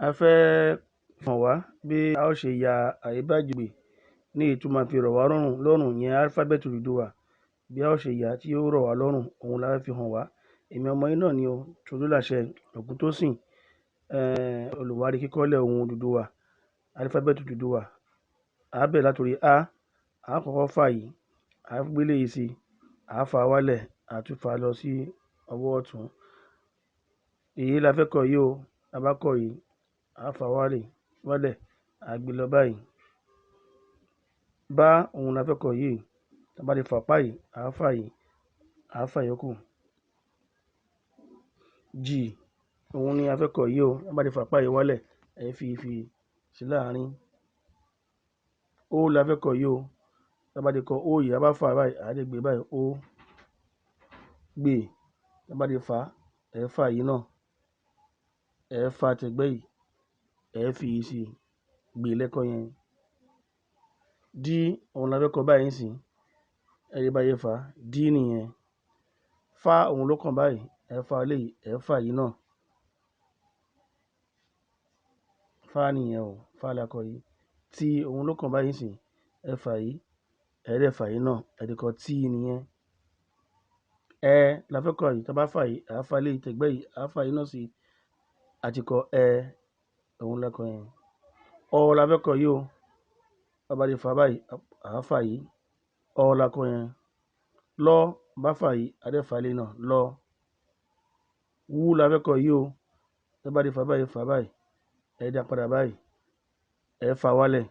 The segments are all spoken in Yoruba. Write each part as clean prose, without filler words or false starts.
A fẹ́ hàn wá bí a ó ṣe ya àríbájìgbè ní èyí tó máa fi rọ̀ wá lọ́rùn yẹn Alphabet Oduduwa. Bí a ó ṣe yà tí ó rọ̀ wá lọ́rùn, òun la fẹ́ fi hàn wá. Èmi ọmọ yín náà ni o, Tolúlàṣẹ Ògúntósìn, olùwárí kíkọ́lẹ̀ ohùn Oduduwa, Alphabet Oduduwa. A bẹ̀rẹ̀ látòrí A, a kọ́kọ́ fà yìí, a gbélé yìí sí, a fà wálẹ̀, a tún fà lọ sí ọwọ́ ọ̀tún. Èyí la fẹ́ kọ yìí o, a bá kọ yìí, a fà wálẹ̀, a gbé lọ báyìí. Bá òun la fẹ́ kọ yìí, tá bá ti fà pá yìí, a fà yòókù. Jì òun ni a fẹ́ kọ yìí o, tá bá ti fà pá yìí wálẹ̀, ẹ fi sí láàárín. Ó la fẹ́ kọ yìí o, tá bá ti kọ ó yìí, a bá fà báyìí, a lè gbé báyìí, ó gbè. Tá bá ti fà, ẹ fà yìí náà, ẹ fà tẹ̀gbẹ́ yìí, ẹ fi yìí sí, gbè lẹ́kọ yẹn. Dí òun la fẹ́ kọ báyìí sí, ẹ rí báyìí fà, dí nìyẹn. Fá òun ló kàn báyìí, ẹ fà léyìí, ẹ fà yìí náà. Fá nìyẹn o, fá la kọ yìí. Tí òun ló kàn báyìí sí, ẹ fà yìí, ẹ dẹ̀ fà yìí náà, ẹ ti kọ tí nìyẹn. Ẹ la fẹ́ kọ yìí, tá bá fà yìí, a fà léyìí tẹ̀gbẹ́ yìí, a fà yìí náà sí, a ti kọ ẹ, òun la kọ yẹn. Ọ la fẹ́ kọ yìí o, tá bá ti fà báyìí, a fà yìí, ọ la kọ yẹn. Lọ bá fà yìí, a dẹ̀ fà léyìí náà, lọ. Wú la fẹ́ kọ yìí o, tá bá ti fà báyìí, ẹ dá padà báyìí, ẹ fà wálẹ̀,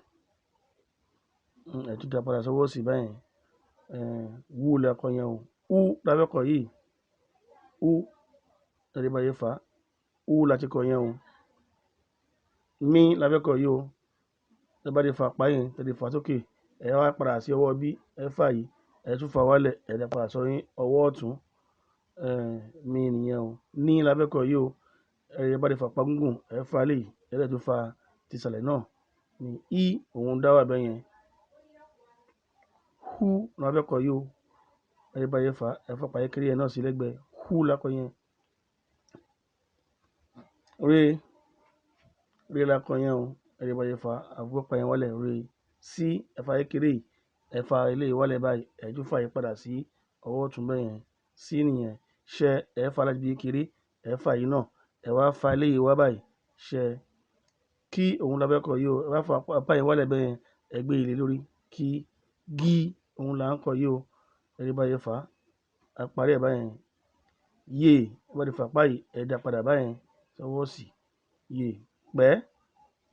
ẹ tún dá padà sọ́wọ́ sí báyìí. Wú la kọ yẹn o. Ú la fẹ́ kọ yìí, ú, ẹ rí báyìí fà, ú la ti kọ yẹn o. Mí la fẹ́ kọ yìí o, tá bá ti fà pá yẹn, tẹ́ ti fà sókè, ẹ wá padà sí ọwọ́ bí, ẹ fà yìí, ẹ tún fà wálẹ̀, ẹ dá padà sórí ọwọ́ ọ̀tún. Mí nìyẹn o. Ní la fẹ́ kọ yìí o, ẹ bá ti fà pá gúngùn, ẹ fà léyìí, ẹ dẹ̀ tún fà ti ìsàlẹ̀ náà. Ní í òun dá wà bẹ́ẹ̀ yẹn. Hú la fẹ́ kọ yìí o, ẹ rí báyìí fà, ẹ fà pá kékeré yẹn náà sí lẹ́gbẹ̀ẹ́. Hú la kọ yẹn. Ré la kọ yẹn o, ẹ rí báyìí fà, àfọwọ́ pá yẹn wálẹ̀, ré. Sí ẹ fà kékeré yìí, ẹ fà eléyìí wálẹ̀ báyìí, ẹ tún fà yìí padà sí ọwọ́ ọ̀tún bẹ́ẹ̀ yẹn. Sí nìyẹn. Ṣẹ ẹ fà láti bí kékeré, ẹ fà yìí náà, ẹ wá fà eléyìí wá báyìí. Ṣẹ. Kí òun la fẹ́ kọ yìí o, ẹ wá fà pá yẹn wálẹ̀ bẹ́ẹ̀ yẹn, ẹ gbé ilé lórí. Kí. Gí òun la ń kọ yìí o, ẹ rí báyìí fà, a parí ẹ̀ báyẹn. Yé ẹ bá ti fà pá yìí, ẹ dá padà báyẹn sọ́wọ́ sí. Yé.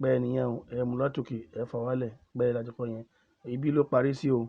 Pẹ́ nìyẹn o, ẹ mú látòkè, ẹ fà wálẹ̀, pẹ́ la ti kọ yẹn. Ibi ló parí sí o.